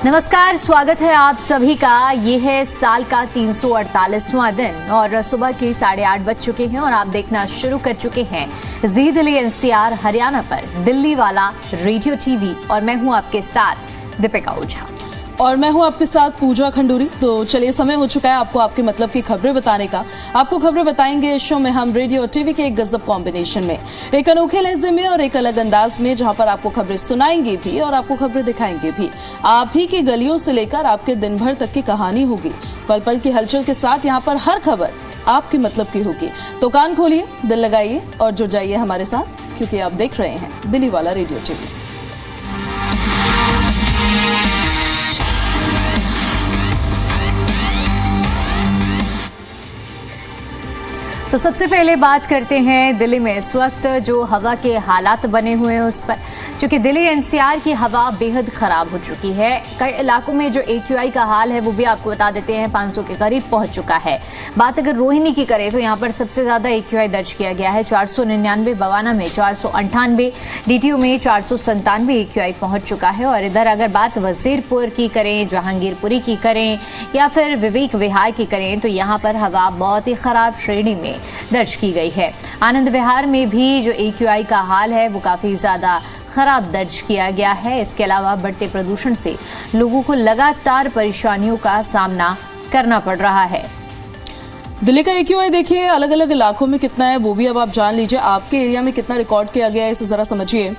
नमस्कार, स्वागत है आप सभी का। ये है साल का 348वां दिन और सुबह के 8:30 बज चुके हैं और आप देखना शुरू कर चुके हैं जी दिल्ली एनसीआर हरियाणा पर दिल्ली वाला रेडियो टीवी। और मैं हूं आपके साथ दीपिका ओझा और मैं हूं आपके साथ पूजा खंडूरी। तो चलिए, समय हो चुका है आपको आपके मतलब की खबरें बताने का। आपको खबरें बताएंगे इस शो में हम रेडियो और टीवी के एक गजब कॉम्बिनेशन में, एक अनोखे लहजे में और एक अलग अंदाज में, जहां पर आपको खबरें सुनाएंगे भी और आपको खबरें दिखाएंगे भी। आप ही की गलियों से लेकर आपके दिन भर तक की कहानी होगी। पल पल की हलचल के साथ यहाँ पर हर खबर आपके मतलब की होगी। तो कान खोलिए, दिल लगाइए और जुड़ जाइए हमारे साथ, क्योंकि आप देख रहे हैं दिल्ली वाला रेडियो टीवी। तो सबसे पहले बात करते हैं दिल्ली में इस वक्त जो हवा के हालात बने हुए हैं उस पर। क्योंकि दिल्ली एनसीआर की हवा बेहद खराब हो चुकी है। कई इलाकों में जो एक्यूआई का हाल है वो भी आपको बता देते हैं 500 के करीब पहुंच चुका है। बात अगर रोहिणी की करें तो यहाँ पर सबसे ज्यादा एक्यूआई दर्ज किया गया है 499, बवाना में 498, डीटीयू में 497 एक्यूआई पहुंच चुका है। और इधर अगर बात वजीरपुर की करें, जहांगीरपुरी की करें या फिर विवेक विहार की करें तो यहाँ पर हवा बहुत ही खराब श्रेणी में दर्ज की गई है। आनंद विहार में भी जो एक्यूआई का हाल है वो काफी ज्यादा खराब दर्ज किया गया है। इसके अलावा बढ़ते प्रदूषण से लोगों को लगातार परेशानियों का सामना करना पड़ रहा है। दिल्ली का एक्यूआई देखिए अलग अलग इलाकों में कितना है वो भी अब आप जान लीजिए। आपके एरिया में कितना रिकॉर्ड किया गया है इसे जरा समझिए।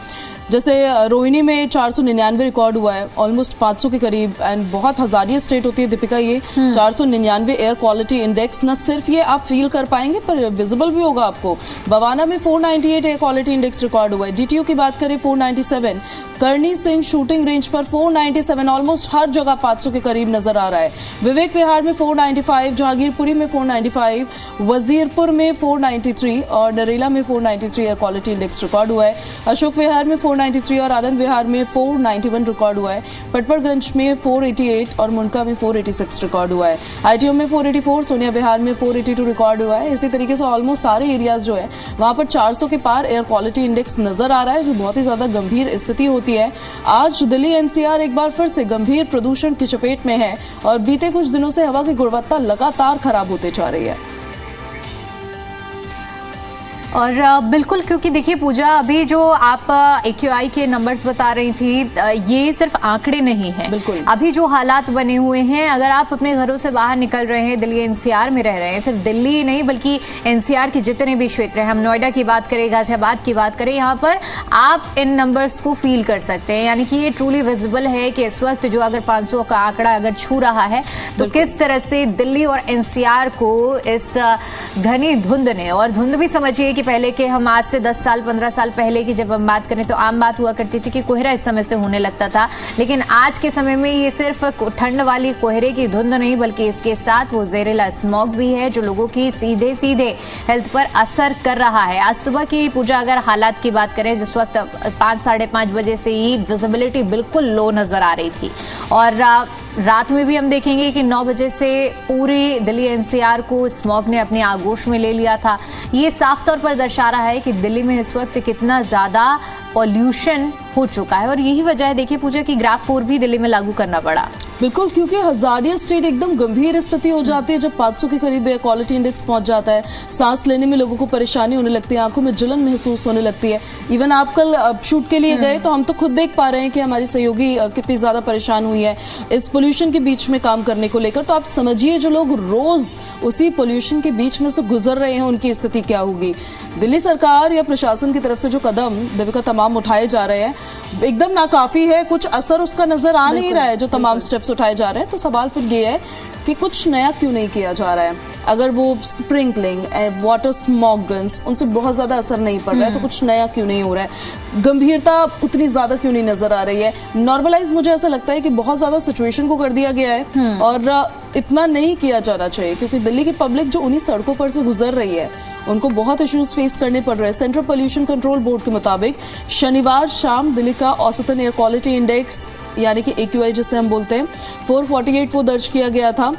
जैसे रोहिणी में 499 रिकॉर्ड हुआ है, ऑलमोस्ट 500 के करीब। एंड बहुत हजारिया स्टेट होती है दीपिका ये। 499 एयर क्वालिटी इंडेक्स, न सिर्फ ये आप फील कर पाएंगे पर विजिबल भी होगा आपको। बवाना में 498 एयर क्वालिटी इंडेक्स रिकॉर्ड हुआ है। डीटीयू की बात करें 497, करनी सिंह शूटिंग रेंज पर 497, ऑलमोस्ट हर जगह 500 के करीब नजर आ रहा है। विवेक विहार में 495, जहांगीरपुरी में 495, वजीरपुर में 493 और नरेला में 493 एयर क्वालिटी इंडेक्स रिकॉर्ड हुआ है। अशोक विहार में 493 और आनंद विहार में 491 रिकॉर्ड हुआ है। पटपरगंज में 488 और मुंडका में 486 रिकॉर्ड हुआ है। आईटीओ में 484, सोनिया विहार में 482 रिकॉर्ड हुआ है। इसी तरीके से ऑलमोस्ट सारे एरियाज जो है वहां पर 400 के पार एयर क्वालिटी इंडेक्स नजर आ रहा है, जो बहुत ही ज्यादा गंभीर स्थिति होती है। आज दिल्ली एनसीआर एक बार फिर से गंभीर प्रदूषण की चपेट में है और बीते कुछ दिनों से हवा की गुणवत्ता लगातार खराब होते जा रही है। और बिल्कुल, क्योंकि देखिए पूजा, अभी जो आप एक्यूआई के नंबर्स बता रही थी ये सिर्फ आंकड़े नहीं हैं। बिल्कुल, अभी जो हालात बने हुए हैं, अगर आप अपने घरों से बाहर निकल रहे हैं, दिल्ली एनसीआर में रह रहे हैं, सिर्फ दिल्ली ही नहीं बल्कि एनसीआर के जितने भी क्षेत्र हैं, हम नोएडा की बात करें, गाजियाबाद की बात करें, यहाँ पर आप इन नंबर्स को फील कर सकते हैं। यानी कि ये ट्रूली विजिबल है कि इस वक्त जो अगर 500 का आंकड़ा अगर छू रहा है तो किस तरह से दिल्ली और एनसीआर को इस घनी धुंध ने, और धुंध भी समझिए पहले के हम आज से 10 साल 15 साल पहले की जब हम बात करें तो आम बात हुआ करती थी कि कोहरा इस समय से होने लगता था। लेकिन आज के समय में ये सिर्फ ठंड वाली कोहरे की धुंध नहीं बल्कि इसके साथ वो जहरीला स्मॉग भी है जो लोगों की सीधे सीधे हेल्थ पर असर कर रहा है। आज सुबह की पूजा अगर हालात की बात करें, जिस वक्त 5 साढ़े 5 बजे से ही विजिबिलिटी बिल्कुल लो नजर आ रही थी और रात में भी हम देखेंगे कि 9 बजे से पूरी दिल्ली एनसीआर को स्मॉग ने अपने आगोश में ले लिया था। ये साफ तौर पर दर्शा रहा है कि दिल्ली में इस वक्त कितना ज़्यादा पॉल्यूशन हो चुका है। और यही वजह है देखिए पूजा की ग्राफ 4 भी दिल्ली में लागू करना पड़ा। बिल्कुल, क्योंकि हजारिया स्टेट एकदम गंभीर स्थिति हो जाती है जब 500 के करीब एयर क्वालिटी इंडेक्स पहुंच जाता है। सांस लेने में लोगों को परेशानी होने लगती है, आंखों में जलन महसूस होने लगती है। इवन आप कल शूट के लिए गए तो हम तो खुद देख पा रहे हैं कि हमारी सहयोगी कितनी ज्यादा परेशान हुई है इस पोल्यूशन के बीच में काम करने को लेकर। तो आप समझिए जो लोग रोज उसी पोल्यूशन के बीच में से गुजर रहे हैं उनकी स्थिति क्या होगी। दिल्ली सरकार या प्रशासन की तरफ से जो कदम दिव्या तमाम उठाए जा रहे हैं एकदम नाकाफी है, कुछ असर उसका नजर आ नहीं रहा है जो तमाम स्टेप्स उठाए जा रहे हैं। तो सवाल फिर ये है कि कुछ नया क्यों नहीं किया जा रहा है। अगर वो स्प्रिंकलिंग, वाटर स्मॉग गन्स, उनसे बहुत ज्यादा असर नहीं पड़ रहा है तो कुछ नया क्यों नहीं हो रहा है, गंभीरता उतनी ज्यादा क्यों नहीं नजर आ रही है। नॉर्मलाइज मुझे ऐसा लगता है कि बहुत ज्यादा सिचुएशन को कर दिया गया है और इतना नहीं किया जाना चाहिए, क्योंकि दिल्ली की पब्लिक जो उन्हीं सड़कों पर से गुजर रही है उनको बहुत इश्यूज फेस करने पड़ रहे हैं। सेंट्रल पोल्यूशन कंट्रोल बोर्ड के मुताबिक शनिवार शाम दिल्ली का औसतन एयर क्वालिटी इंडेक्स यानी कि एक्यूआई जिसे हम बोलते हैं 448 वो दर्ज किया गया था।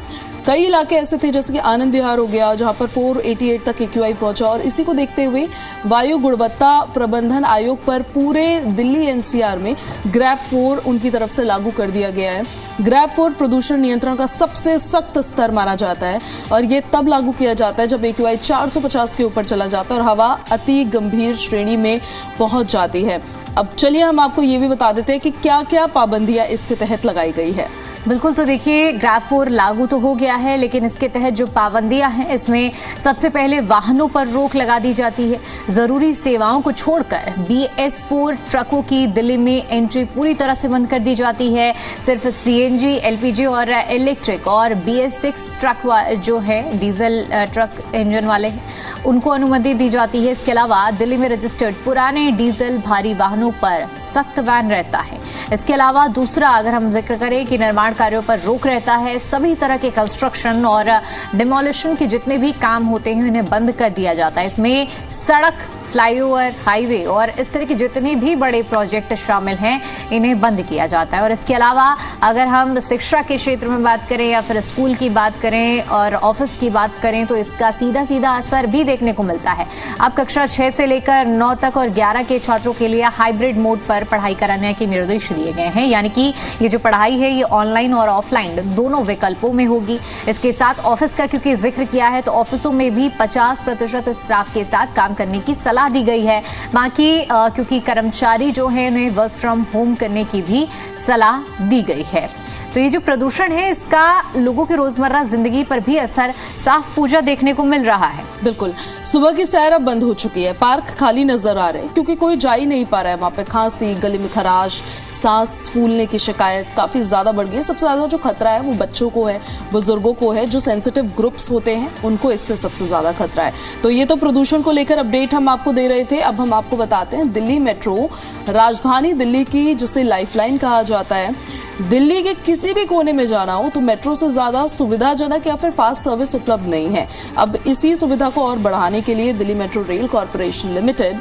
कई इलाके ऐसे थे जैसे कि आनंद विहार हो गया, जहां पर 488 तक AQI पहुंचा। और इसी को देखते हुए वायु गुणवत्ता प्रबंधन आयोग पर पूरे दिल्ली NCR में ग्रैप 4 उनकी तरफ से लागू कर दिया गया है। ग्रैप 4 प्रदूषण नियंत्रण का सबसे सख्त स्तर माना जाता है और ये तब लागू किया जाता है जब AQI 450 के ऊपर चला जाता है और हवा अति गंभीर श्रेणी में पहुंच जाती है। अब चलिए हम आपको ये भी बता देते हैं कि क्या क्या पाबंदियां इसके तहत लगाई गई है। बिल्कुल, तो देखिए ग्रैप 4 लागू तो हो गया है, लेकिन इसके तहत जो पाबंदियां हैं इसमें सबसे पहले वाहनों पर रोक लगा दी जाती है। जरूरी सेवाओं को छोड़कर BS4 ट्रकों की दिल्ली में एंट्री पूरी तरह से बंद कर दी जाती है। सिर्फ CNG, LPG और इलेक्ट्रिक और BS6 ट्रक जो है डीजल ट्रक इंजन वाले हैं उनको अनुमति दी जाती है। इसके अलावा दिल्ली में रजिस्टर्ड पुराने डीजल भारी वाहनों पर सख्त बैन रहता है। इसके अलावा दूसरा अगर हम जिक्र करें कि निर्माण कार्यों पर रोक रहता है। सभी तरह के कंस्ट्रक्शन और डिमोलिशन के जितने भी काम होते हैं उन्हें बंद कर दिया जाता है। इसमें सड़क, फ्लाईओवर, हाईवे और इस तरह के जितने भी बड़े प्रोजेक्ट शामिल हैं इन्हें बंद किया जाता है। और इसके अलावा अगर हम शिक्षा के क्षेत्र में बात करें या फिर स्कूल की बात करें और ऑफिस की बात करें तो इसका सीधा सीधा असर भी देखने को मिलता है। अब कक्षा 6 से लेकर 9 तक और 11 के छात्रों के लिए हाइब्रिड मोड पर पढ़ाई कराने के निर्देश दिए गए हैं, यानी कि ये जो पढ़ाई है ये ऑनलाइन और ऑफलाइन दोनों विकल्पों में होगी। इसके साथ ऑफिस का क्योंकि जिक्र किया है तो ऑफिसों में भी 50% स्टाफ के साथ काम करने की सलाह दी गई है। बाकी क्योंकि कर्मचारी जो है उन्हें वर्क फ्रॉम होम करने की भी सलाह दी गई है। तो ये जो प्रदूषण है इसका लोगों की रोजमर्रा जिंदगी पर भी असर साफ पूजा देखने को मिल रहा है। बिल्कुल, सुबह की सैर अब बंद हो चुकी है, पार्क खाली नजर आ रहे हैं क्योंकि कोई जा ही नहीं पा रहा है। वहां पे खांसी, गले में खराश, सांस फूलने की शिकायत काफी ज्यादा बढ़ गई है। सबसे ज्यादा जो खतरा है वो बच्चों को है, बुजुर्गों को है, जो सेंसिटिव ग्रुप्स होते हैं उनको इससे सबसे ज्यादा खतरा है। तो ये तो प्रदूषण को लेकर अपडेट हम आपको दे रहे थे। अब हम आपको बताते हैं दिल्ली मेट्रो, राजधानी दिल्ली की जिसे लाइफलाइन कहा जाता है। दिल्ली के किसी भी कोने में जाना हो तो मेट्रो से ज्यादा सुविधाजनक या फिर फास्ट सर्विस उपलब्ध नहीं है। अब इसी सुविधा को और बढ़ाने के लिए Delhi metro rail corporation limited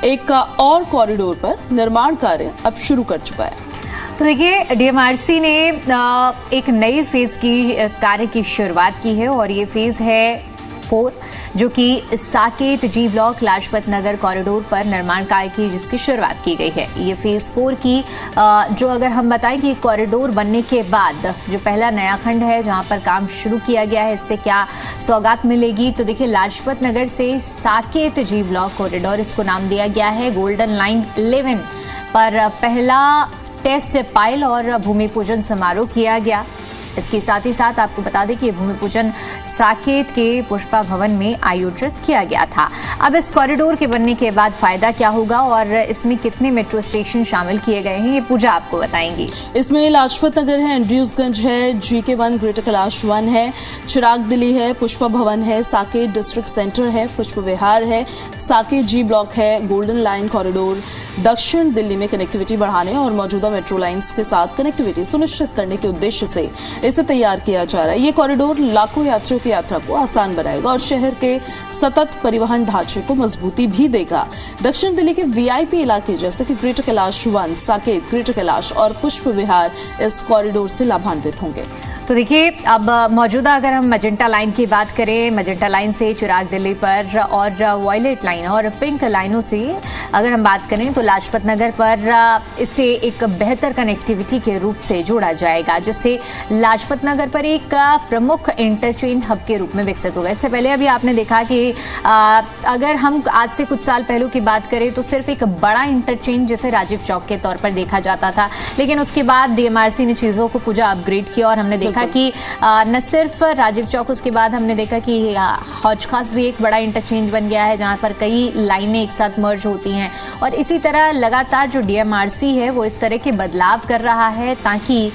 एक और कॉरिडोर पर निर्माण कार्य अब शुरू कर चुका है। तो देखिए DMRC ने एक नई फेज की कार्य की शुरुआत की है और ये फेज है 4 जो कि Saket G block Lajpat Nagar corridor पर निर्माण कार्य की जिसकी शुरुआत की गई है। ये फेज 4 की जो अगर हम बताएं कि कॉरिडोर बनने के बाद जो पहला नया खंड है जहां पर काम शुरू किया गया है इससे क्या सौगात मिलेगी, तो देखिए लाजपत नगर से साकेत G ब्लॉक कॉरिडोर इसको नाम दिया गया है। गोल्डन लाइन 11 पर पहला टेस्ट पायल और भूमि पूजन समारोह किया गया। इसके साथ ही साथ आपको बता दें कि भूमि पूजन साकेत के पुष्पा भवन में आयोजित किया गया था। अब इस कॉरिडोर के बनने के बाद फायदा क्या होगा और इसमें कितने मेट्रो स्टेशन शामिल किए गए हैं ये पूजा आपको बताएंगी। इसमें लाजपत नगर है, एंड्रयूजगंज है, GK1 ग्रेटर कैलाश 1 है, चिराग दिल्ली है, पुष्पा भवन है, साकेत डिस्ट्रिक्ट सेंटर है, पुष्प विहार है, साकेत G ब्लॉक है, गोल्डन लाइन कॉरिडोर दक्षिण दिल्ली में कनेक्टिविटी बढ़ाने और मौजूदा मेट्रो लाइंस के साथ कनेक्टिविटी सुनिश्चित करने के उद्देश्य से इसे तैयार किया जा रहा है। ये कॉरिडोर लाखों यात्रियों की यात्रा को आसान बनाएगा और शहर के सतत परिवहन ढांचे को मजबूती भी देगा। दक्षिण दिल्ली के VIP इलाके जैसे कि ग्रेटर कैलाश 1, साकेत, ग्रेटर कैलाश और पुष्प विहार इस कॉरिडोर से लाभान्वित होंगे। तो देखिए अब मौजूदा अगर हम मजेंटा लाइन की बात करें, मजेंटा लाइन से चिराग दिल्ली पर और वॉयलेट लाइन और पिंक लाइनों से अगर हम बात करें तो लाजपत नगर पर इसे एक बेहतर कनेक्टिविटी के रूप से जोड़ा जाएगा जिससे लाजपत नगर पर एक प्रमुख इंटरचेंज हब के रूप में विकसित होगा। इससे पहले अभी आपने देखा कि अगर हम आज से कुछ साल पहले की बात करें तो सिर्फ एक बड़ा इंटरचेंज जैसे राजीव चौक के तौर पर देखा जाता था, लेकिन उसके बाद DMRC ने चीज़ों को पूरा अपग्रेड किया और हमने देखा कि न सिर्फ राजीव चौक, उसके बाद हमने देखा कि हौज खास भी एक बड़ा इंटरचेंज बन गया है जहां पर कई लाइनें एक साथ मर्ज होती हैं और इसी तरह लगातार जो DMRC है वो इस तरह के बदलाव कर रहा है ताकि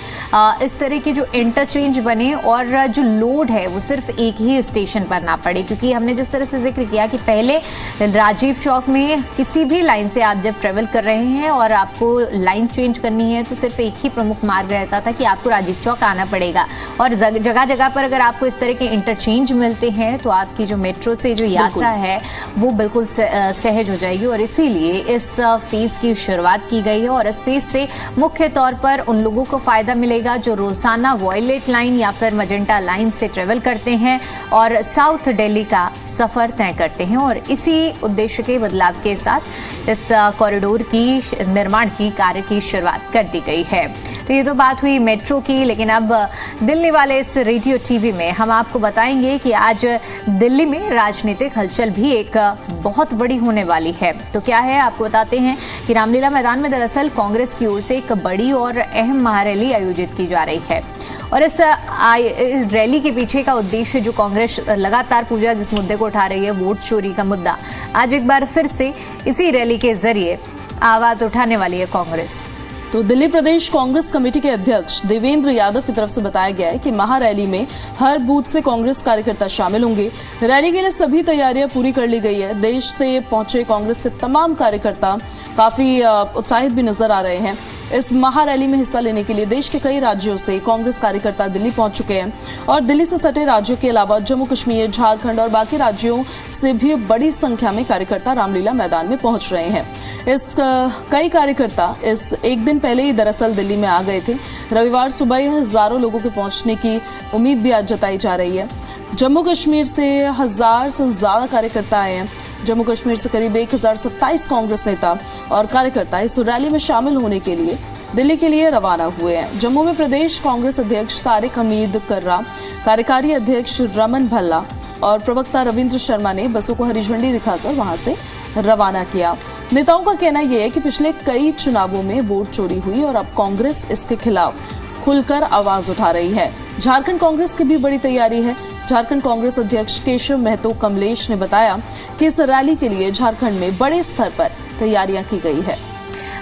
इस तरह के जो इंटरचेंज बने और जो लोड है वो सिर्फ एक ही स्टेशन पर ना पड़े। क्योंकि हमने जिस तरह से जिक्र किया कि पहले राजीव चौक में किसी भी लाइन से आप जब ट्रेवल कर रहे हैं और आपको लाइन चेंज करनी है तो सिर्फ एक ही प्रमुख मार्ग रहता था कि आपको राजीव चौक आना पड़ेगा, और जगह जगह पर अगर आपको इस तरह के इंटरचेंज मिलते हैं तो आपकी जो मेट्रो से जो यात्रा है वो बिल्कुल सहज हो जाएगी। और इसीलिए इस फीस की शुरुआत की गई है और इस फीस से मुख्य तौर पर उन लोगों को फायदा मिलेगा जो रोजाना वॉयलेट लाइन या फिर मजेंटा लाइन से ट्रेवल करते हैं और साउथ दिल्ली का सफर तय करते हैं। और इसी उद्देश्य के बदलाव के साथ इस कॉरिडोर की निर्माण की कार्य की शुरुआत कर दी गई है। तो ये तो बात हुई मेट्रो की, लेकिन अब दिल्ली वाले इस रेडियो टीवी में हम आपको बताएंगे कि आज दिल्ली में राजनीतिक हलचल भी एक बहुत बड़ी होने वाली है। तो क्या है आपको बताते हैं कि रामलीला मैदान में दरअसल कांग्रेस की ओर से एक बड़ी और अहम महारैली आयोजित की जा रही है। और इस रैली के पीछे का उद्देश्य जो कांग्रेस लगातार पूजा जिस मुद्दे को उठा रही है, वोट चोरी का मुद्दा, आज एक बार फिर से इसी रैली के जरिए आवाज उठाने वाली है कांग्रेस। तो दिल्ली प्रदेश कांग्रेस कमेटी के अध्यक्ष देवेंद्र यादव की तरफ से बताया गया है कि महारैली में हर बूथ से कांग्रेस कार्यकर्ता शामिल होंगे। रैली के लिए सभी तैयारियां पूरी कर ली गई है। देश से पहुंचे कांग्रेस के तमाम कार्यकर्ता काफी उत्साहित भी नजर आ रहे हैं। इस महारैली में हिस्सा लेने के लिए देश के कई राज्यों से कांग्रेस कार्यकर्ता दिल्ली पहुंच चुके हैं और दिल्ली से सटे राज्यों के अलावा जम्मू कश्मीर, झारखंड और बाकी राज्यों से भी बड़ी संख्या में कार्यकर्ता रामलीला मैदान में पहुंच रहे हैं। कई कार्यकर्ता इस एक दिन पहले ही दरअसल दिल्ली में आ गए थे। रविवार सुबह हजारों लोगों के पहुंचने की उम्मीद भी आज जताई जा रही है। जम्मू कश्मीर से 1000 से ज्यादा कार्यकर्ता आए हैं। जम्मू कश्मीर से करीब 1027 कांग्रेस नेता और कार्यकर्ता इस रैली में शामिल होने के लिए दिल्ली के लिए रवाना हुए हैं। जम्मू में प्रदेश कांग्रेस अध्यक्ष तारिक हमीद कर्रा, कार्यकारी अध्यक्ष रमन भल्ला और प्रवक्ता रविंद्र शर्मा ने बसों को हरी झंडी दिखाकर वहां से रवाना किया। नेताओं का कहना यह है कि पिछले कई चुनावों में वोट चोरी हुई और अब कांग्रेस इसके खिलाफ खुलकर आवाज उठा रही है। झारखंड कांग्रेस की भी बड़ी तैयारी है। झारखंड कांग्रेस अध्यक्ष केशव महतो कमलेश ने बताया कि इस रैली के लिए झारखंड में बड़े स्तर पर तैयारियां की गई है।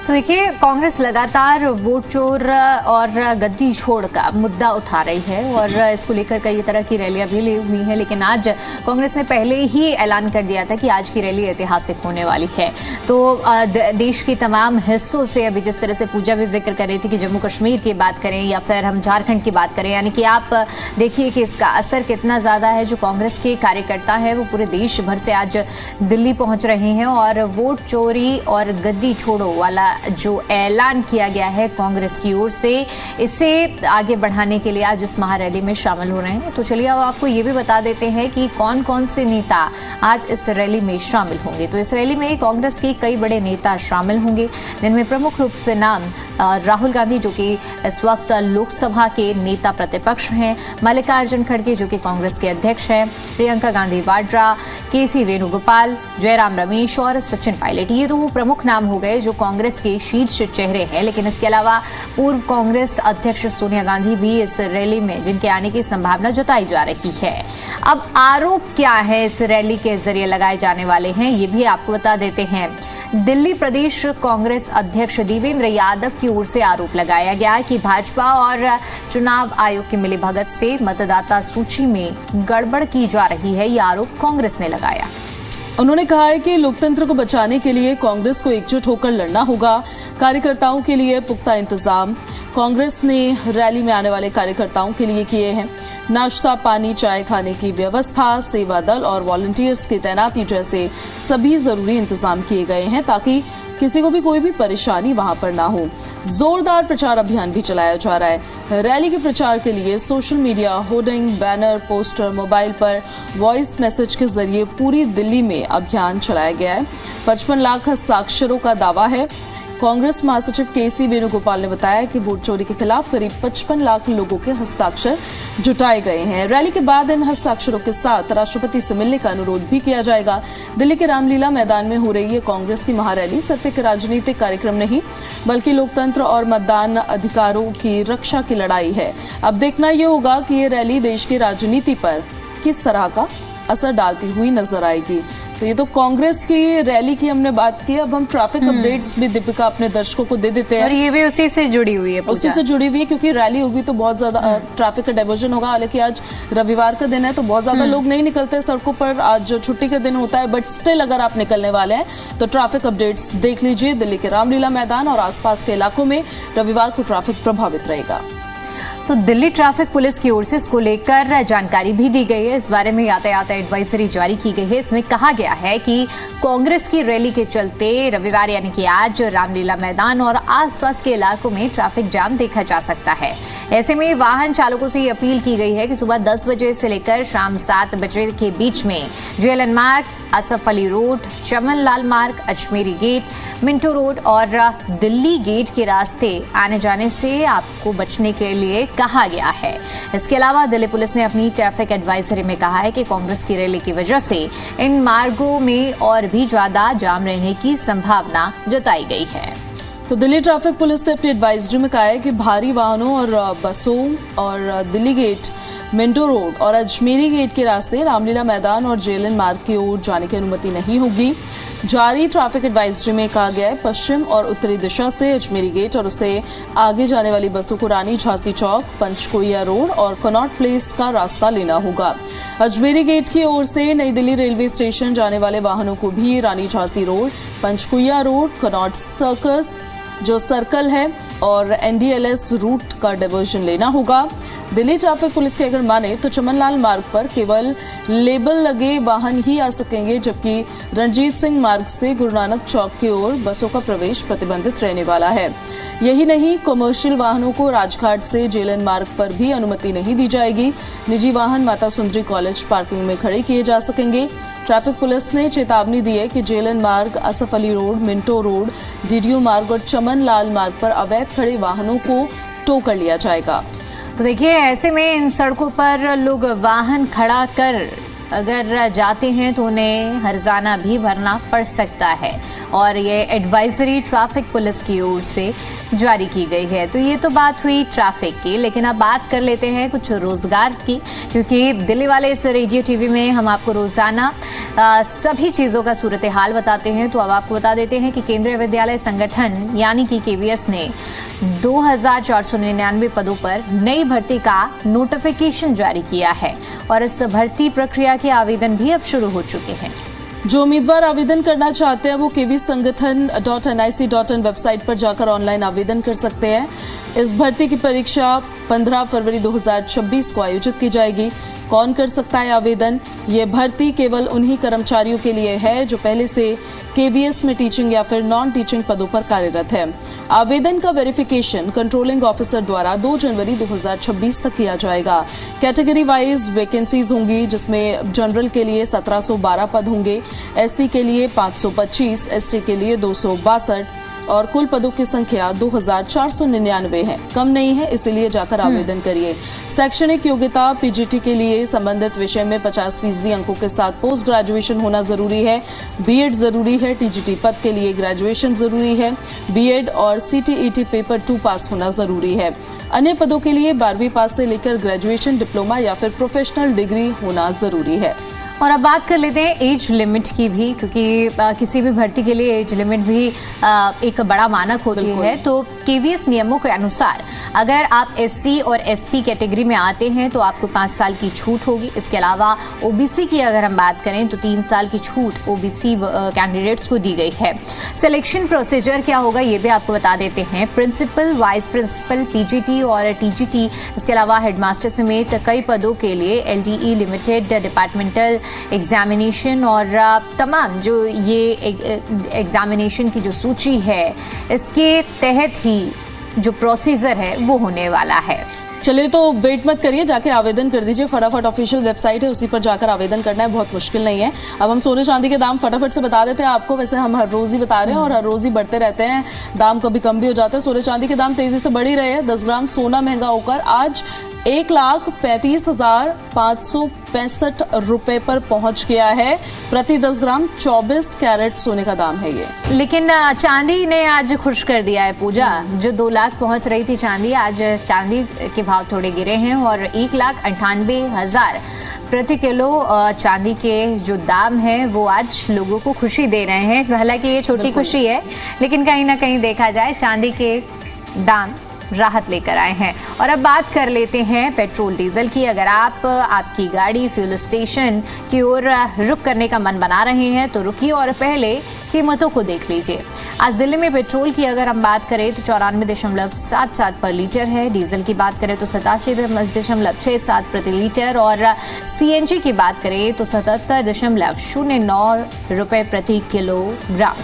तो देखिए, कांग्रेस लगातार वोट चोर और गद्दी छोड़ का मुद्दा उठा रही है और इसको लेकर कई तरह की रैलियां भी ली हुई हैं। लेकिन आज कांग्रेस ने पहले ही ऐलान कर दिया था कि आज की रैली ऐतिहासिक होने वाली है। तो देश के तमाम हिस्सों से, अभी जिस तरह से पूजा भी जिक्र कर रही थी कि जम्मू कश्मीर की बात करें या फिर हम झारखंड की बात करें, यानी कि आप देखिए कि इसका असर कितना ज़्यादा है। जो कांग्रेस के कार्यकर्ता हैं वो पूरे देश भर से आज दिल्ली पहुँच रहे हैं और वोट चोरी और गद्दी छोड़ो वाला जो ऐलान किया गया है कांग्रेस की ओर से, इसे आगे बढ़ाने के लिए आज इस महारैली में शामिल हो रहे हैं। तो चलिए अब आपको ये भी बता देते हैं कि कौन कौन से नेता आज इस रैली में शामिल होंगे। तो इस रैली में कांग्रेस के कई बड़े नेता शामिल होंगे, जिनमें प्रमुख रूप से नाम राहुल गांधी जो कि इस वक्त लोकसभा के नेता प्रतिपक्ष हैं, मल्लिकार्जुन खड़गे जो कि कांग्रेस के अध्यक्ष हैं, प्रियंका गांधी वाड्रा, केसी वेणुगोपाल, जयराम रमेश और सचिन पायलट। ये तो वो प्रमुख नाम हो गए जो कांग्रेस के शीर्ष चेहरे हैं। लेकिन इसके अलावा पूर्व कांग्रेस अध्यक्ष सोनिया गांधी भी इस रैली में जिनके आने की संभावना जताई जा रही है। अब आरोप क्या है इस रैली के जरिए लगाए जाने वाले हैं, ये भी आपको बता देते हैं। दिल्ली प्रदेश कांग्रेस अध्यक्ष देवेंद्र यादव की ओर से आरोप लगाया गया कि भाजपा और चुनाव आयोग की मिलीभगत से मतदाता सूची में गड़बड़ की जा रही है। यह आरोप कांग्रेस ने लगाया। उन्होंने कहा है कि लोकतंत्र को बचाने के लिए कांग्रेस को एकजुट होकर लड़ना होगा। कार्यकर्ताओं के लिए पुख्ता इंतजाम कांग्रेस ने रैली में आने वाले कार्यकर्ताओं के लिए किए हैं। नाश्ता, पानी, चाय खाने की व्यवस्था, सेवा दल और वॉलंटियर्स की तैनाती जैसे सभी जरूरी इंतजाम किए गए हैं ताकि किसी को भी कोई भी परेशानी वहां पर ना हो। जोरदार प्रचार अभियान भी चलाया जा रहा है। रैली के प्रचार के लिए social media, hoarding, banner, poster, mobile पर वॉइस मैसेज के जरिए पूरी दिल्ली में अभियान चलाया गया है। 55 लाख हस्ताक्षरों का दावा है। कांग्रेस महासचिव केसी वेणुगोपाल ने बताया कि वोट चोरी के खिलाफ करीब 55 लाख लोगों के हस्ताक्षर जुटाए गए हैं। रैली के बाद इन हस्ताक्षरों के साथ राष्ट्रपति से मिलने का अनुरोध भी किया जाएगा। दिल्ली के रामलीला मैदान में हो रही है कांग्रेस की महारैली सिर्फ एक राजनीतिक कार्यक्रम नहीं बल्कि लोकतंत्र और मतदान अधिकारों की रक्षा की लड़ाई है। अब देखना ये होगा कि ये रैली देश की राजनीति पर किस तरह का असर डालती हुई नजर आएगी। तो ये तो कांग्रेस की रैली की हमने बात की। अब हम ट्रैफिक अपडेट्स भी दीपिका अपने दर्शकों को दे देते हैं। और ये भी उसी से जुड़ी हुई है, उसी से जुड़ी हुई है क्योंकि रैली होगी तो बहुत ज्यादा ट्रैफिक का डाइवर्जन होगा। हालांकि आज रविवार का दिन है तो बहुत ज्यादा लोग नहीं निकलते सड़कों पर, आज छुट्टी का दिन होता है, बट स्टिल अगर आप निकलने वाले हैं तो ट्रैफिक अपडेट्स देख लीजिए। दिल्ली के रामलीला मैदान और आसपास के इलाकों में रविवार को ट्रैफिक प्रभावित रहेगा। तो दिल्ली ट्रैफिक पुलिस की ओर से इसको लेकर जानकारी भी दी गई है। इस बारे में यातायात एडवाइजरी जारी की गई है। इसमें कहा गया है कि कांग्रेस की रैली के चलते रविवार यानी कि आज रामलीला मैदान और आसपास के इलाकों में ट्रैफिक जाम देखा जा सकता है। ऐसे में वाहन चालकों से ये अपील की गई है कि सुबह 10 बजे से लेकर शाम 7 बजे के बीच में जेएलएन मार्ग, असफ अली रोड, चमन लाल मार्ग, अजमेरी गेट, मिंटो रोड और दिल्ली गेट के रास्ते आने जाने से आपको बचने के लिए कहा गया है। इसके अलावा दिल्ली पुलिस ने अपनी ट्रैफिक एडवाइजरी में कहा है कि कांग्रेस की रैली की वजह से इन मार्गों में और भी ज्यादा जाम रहने की संभावना जताई गई है। तो दिल्ली ट्रैफिक पुलिस ने अपनी एडवाइजरी में कहा है कि भारी वाहनों और बसों और दिल्ली गेट, मिंटो रोड और अजमेरी गेट के रास्ते रामलीला मैदान और जेएलएन मार्ग की ओर जाने की अनुमति नहीं होगी। जारी ट्रैफिक एडवाइजरी में कहा गया है पश्चिम और उत्तरी दिशा से अजमेरी गेट और उससे आगे जाने वाली बसों को रानी झांसी चौक, पंचकुइया रोड और कनॉट प्लेस का रास्ता लेना होगा। अजमेरी गेट की ओर से नई दिल्ली रेलवे स्टेशन जाने वाले वाहनों को भी Rani Jhansi road, Panchkuian road, Connaught Circus जो सर्कल है और एनडीएलएस रूट का डाइवर्जन लेना होगा। दिल्ली ट्रैफिक पुलिस के अगर माने तो चमनलाल मार्ग पर केवल लेबल लगे वाहन ही आ सकेंगे, जबकि रणजीत सिंह मार्ग से गुरु नानक चौक की ओर बसों का प्रवेश प्रतिबंधित रहने वाला है। यही नहीं, कमर्शियल वाहनों को राजघाट से जेएलएन मार्ग पर भी अनुमति नहीं दी जाएगी। निजी वाहन माता सुंदरी कॉलेज पार्किंग में खड़े किए जा सकेंगे। ट्रैफिक पुलिस ने चेतावनी दी है कि जेएलएन मार्ग, Asaf Ali road, Minto road, DDU मार्ग और चमन लाल मार्ग पर अवैध खड़े वाहनों को टो कर लिया जाएगा। तो देखिए, ऐसे में इन सड़कों पर लोग वाहन खड़ा कर अगर जाते हैं तो उन्हें हर्जाना भी भरना पड़ सकता है और ये एडवाइजरी ट्रैफिक पुलिस की ओर से जारी की गई है। तो ये तो बात हुई ट्रैफिक की, लेकिन अब बात कर लेते हैं कुछ रोजगार की, क्योंकि दिल्ली वाले इस रेडियो टीवी में हम आपको रोजाना सभी चीज़ों का सूरत हाल बताते हैं। तो अब आपको बता देते हैं कि केंद्रीय विद्यालय संगठन यानी कि केवीएस ने 2499 पदों पर नई भर्ती का नोटिफिकेशन जारी किया है और इस भर्ती प्रक्रिया के आवेदन भी अब शुरू हो चुके हैं। जो उम्मीदवार आवेदन करना चाहते हैं वो kvsangathn.nic.in वेबसाइट पर जाकर ऑनलाइन आवेदन कर सकते हैं। इस भर्ती की परीक्षा 15 फरवरी 2026 को आयोजित की जाएगी। कौन कर सकता है आवेदन? ये भर्ती केवल उन्हीं कर्मचारियों के लिए है जो पहले से केवीएस में टीचिंग या फिर नॉन टीचिंग पदों पर कार्यरत है। आवेदन का वेरिफिकेशन कंट्रोलिंग ऑफिसर द्वारा 2 जनवरी 2026 तक किया जाएगा। कैटेगरी वाइज वैकेंसीज होंगी, जिसमें जनरल के लिए 1712 पद होंगे, एससी के लिए 525, एसटी के लिए 262 और कुल पदों की संख्या 2499 है। कम नहीं है, इसीलिए जाकर आवेदन करिए। शैक्षणिक योग्यता पीजीटी के लिए संबंधित विषय में 50% अंकों के साथ पोस्ट ग्रेजुएशन होना जरूरी है। बीएड जरूरी है। टीजीटी पद के लिए ग्रेजुएशन जरूरी है। बीएड और सीटीईटी पेपर 2 पास होना जरूरी है। अन्य पदों के लिए 12वीं पास से लेकर ग्रेजुएशन, डिप्लोमा या फिर प्रोफेशनल डिग्री होना जरूरी है। और अब बात कर लेते हैं एज लिमिट की भी, क्योंकि किसी भी भर्ती के लिए एज लिमिट भी एक बड़ा मानक होती है। तो केवीएस नियमों के अनुसार अगर आप एससी और एसटी कैटेगरी में आते हैं तो आपको 5 साल की छूट होगी। इसके अलावा ओबीसी की अगर हम बात करें तो 3 साल की छूट ओबीसी कैंडिडेट्स को दी गई है। सिलेक्शन प्रोसीजर क्या होगा ये भी आपको बता देते हैं। प्रिंसिपल, वाइस प्रिंसिपल, पीजीटी और टीजीटी, इसके अलावा हेडमास्टर समेत कई पदों के लिए एलडीई लिमिटेड, डिपार्टमेंटल एग्जामिनेशन और तमाम जो ये एग्जामिनेशन की जो सूची है इसके तहत ही जो प्रोसीजर है वो होने वाला है। चलिए, तो वेट मत करिए, जाके आवेदन कर दीजिए। फटाफट ऑफिशियल वेबसाइट है, उसी पर जाकर आवेदन करना है, बहुत मुश्किल नहीं है। अब हम सोने चांदी के दाम फटाफट से बता देते हैं आपको। वैसे हम हर रोज ही बता रहे हैं और हर रोज ही बढ़ते रहते हैं, दाम कभी कम भी हो जाते हैं। सोने चांदी के दाम तेजी से बढ़ ही रहे हैं। 10 ग्राम सोना महंगा होकर आज 1,35,565 रुपए पर पहुंच गया है। प्रति 10 ग्राम 24 कैरेट सोने का दाम है ये। लेकिन चांदी ने आज खुश कर दिया है पूजा। जो 2 लाख पहुंच रही थी चांदी, आज चांदी के भाव थोड़े गिरे हैं और 1,98,000 प्रति किलो चांदी के जो दाम है वो आज लोगों को खुशी दे रहे हैं। हालांकि ये छोटी खुशी है, लेकिन कहीं ना कहीं देखा जाए चांदी के दाम राहत लेकर आए हैं। और अब बात कर लेते हैं पेट्रोल डीजल की। अगर आपकी गाड़ी फ्यूल स्टेशन की ओर रुक करने का मन बना रहे हैं तो रुकिए और पहले कीमतों को देख लीजिए। आज दिल्ली में पेट्रोल की अगर हम बात करें तो 94.77 पर लीटर है, डीजल की बात करें तो 87.67 प्रति लीटर और सीएनजी की बात करें तो 77.09 रुपए प्रति किलोग्राम।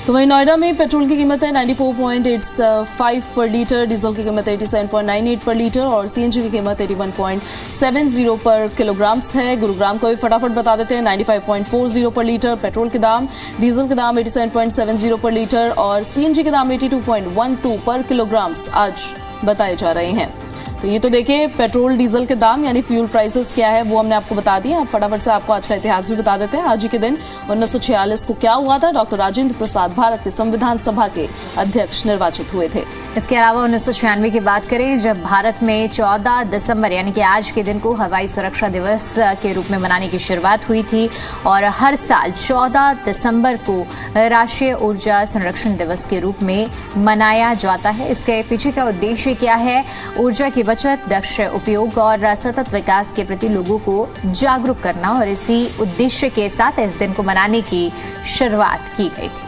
तो वहीं नोएडा में पेट्रोल की कीमत है 94.85 पर लीटर, डीजल की कीमत 87.98 पर लीटर और सीएनजी की कीमत 81.70 पर किलोग्राम्स है। गुरुग्राम को भी फटाफट बता देते हैं, 95.40 पर लीटर पेट्रोल के दाम, डीजल के दाम 87.70 पर लीटर और सीएनजी के दाम 82.12 पर किलोग्राम्स आज बताए जा रहे हैं। तो ये तो देखिए पेट्रोल डीजल के दाम यानी फ्यूल प्राइसेस क्या है वो हमने आपको बता दिया। आप फटाफट से आपको आज का इतिहास भी बता देते हैं। आज ही के दिन 1946 को क्या हुआ था? डॉक्टर राजेंद्र प्रसाद भारत के संविधान सभा के अध्यक्ष निर्वाचित हुए थे। इसके अलावा 1996 की बात करें जब भारत में 14 दिसंबर यानी कि आज के दिन को हवाई सुरक्षा दिवस के रूप में मनाने की शुरुआत हुई थी और हर साल 14 दिसंबर को राष्ट्रीय ऊर्जा संरक्षण दिवस के रूप में मनाया जाता है। इसके पीछे का उद्देश्य क्या है? ऊर्जा की बचत, दक्ष उपयोग और सतत विकास के प्रति लोगों को जागरूक करना और इसी उद्देश्य के साथ इस दिन को मनाने की शुरुआत की गई थी।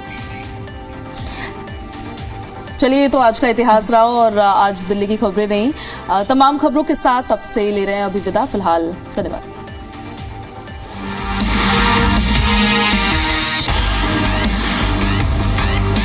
चलिए, तो आज का इतिहास रहा और आज दिल्ली की खबरें नहीं, तमाम खबरों के साथ अब से ले रहे हैं अभी विदा। फिलहाल धन्यवाद।